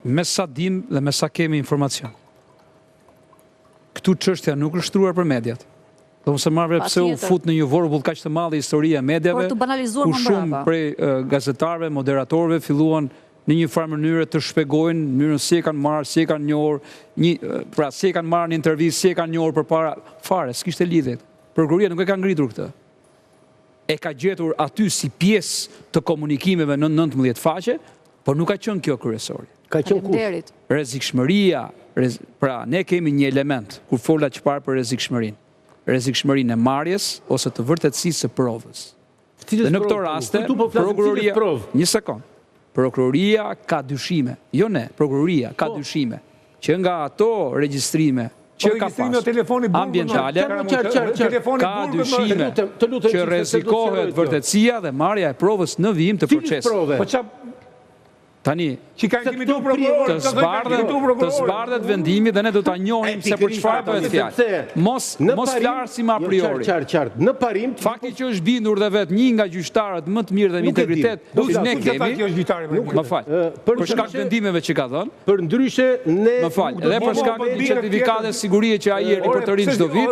me sa dim dhe me sa kemi informacion. Këtu çështja nuk është shtruar për mediat. Do mos e marrë pse u fut në një vorbull kaq të madh historia e medjave, ku shumë prej gazetarëve, moderatorëve filluan në një farë mënyrë të shpjegojnë mënyrën si e kanë marrë, si e kanë njohur, pra si e kanë marrë në intervistë, si e kanë njohur përpara fare, s'kishte lidhje. Prokuroria nuk e ka ngritur këtë. E ka gjetur aty si pjesë të komunikimeve në 19 faqe, por nuk ka qenë kjo kryesori. Ka qenë kush? Rrezikshmëria, pra ne kemi një element kur fola çfarë për rrezikshmërinë. Rrezikshmërinë e marrjes ose të vërtetësisë së provës. Dhe në këto raste, prokuroria, një sekond, prokuroria ka dyshime, jo ne, prokuroria ka dyshime, që nga ato regjistrime që ka pasur ambientale, ka dyshime që rrezikohet vërtetësia dhe marrja e provës në vijim të procesit. Tani, të zbardhet vendimi dhe ne do ta njohim se për çfarë bëhet fjalë. Mos flasim a priori. Në parim, fakti që është bindur dhe vetë një nga gjyqtarët më të mirë dhe me integritet, ne kemi, më fal, për shkak të vendimeve që ka dhënë, për ndryshe ne, më fal, edhe për shkak të certifikate sigurie që ai e riportorin çdo vit,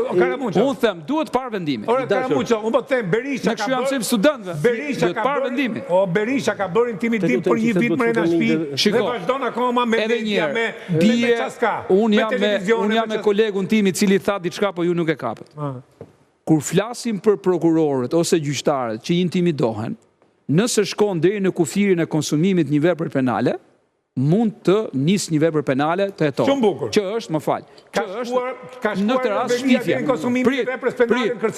unë them duhet parë vendimi. Ora Karamuça, unë po them Berisha ka bërë studentëve, duhet parë vendimi. Berisha ka bërë intimidim për një vit më në shtëpi. Dhe vazhdon akoma me media, me qaska, me televizion. Unë jam me kolegun tim i cili tha diçka, po ju nuk e kapët. Kur flasim për prokurorët ose gjyqtarët që intimidohen, nëse shkon deri në kufirin e konsumimit një vepre penale, mund të nis një vepër penale të hetohet. Shumë bukur. Që është, më fal, që është në këtë rast shpifje.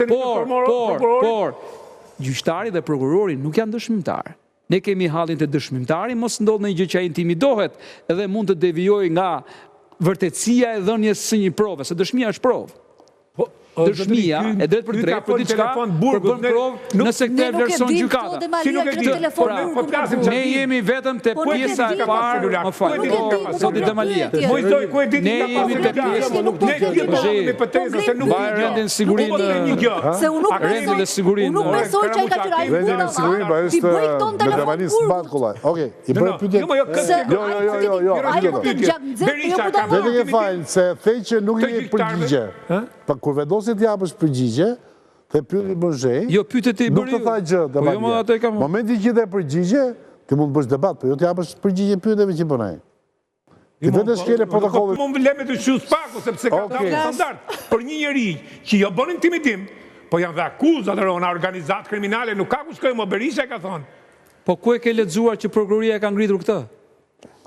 Por, gjyqtari dhe prokurori nuk janë dëshmitar. Ne kemi hallin të dëshmimtari, mos ndodh në një gjë që ai intimidohet edhe mund të devijojë nga vërtetësia e dhënies së një prove, se dëshmia është provë. Dëshmia e drejt për drejt për diçka për bën provë nëse këtë vlerëson gjykata. Ne jemi vetëm te pjesa e parë, më fal. Zoti Demalia. Ne jemi te pjesa rendin sigurinë. Se unë nuk rendin e sigurinë. Unë nuk besoj që ai ka qenë ai rendin e sigurinë, është me Demalis mbat kollaj. Okej, i bën pyetje. Vetë ke fal se thej që nuk i përgjigje. Pa kur vendosi të japësh përgjigje, the pyeti Bozhej. Jo, pyetet ti nuk të tha gjë, Demalia. Momenti që dhe përgjigje, ti mund të bësh debat, por jo të japësh përgjigje pyetjeve që bën ai. Ti vetë shkele protokollin. Mund vleme të shus paku sepse ka standard për një njerëz që jo bën intimidim, po janë dhe akuzat rrona organizat kriminale, nuk ka ku shkojë më Berisha ka thonë. Po ku e ke lexuar që prokuroria ka ngritur këtë?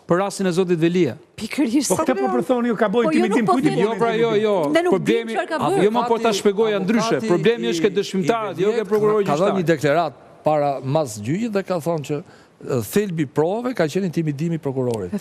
Për rastin e zotit Velia. Pikërisht. Po këtë po përthoni ju ka bëjë intimidim kujt i Jo, pra jo. Problemi, jo më po ta shpjegoja ndryshe. Problemi është ke dëshmitarët, jo ke prokurori gjyqtar. Ka dhënë një deklarat para mas gjyqit dhe ka thonë që thelbi prove ka qenë intimidimi prokurorit.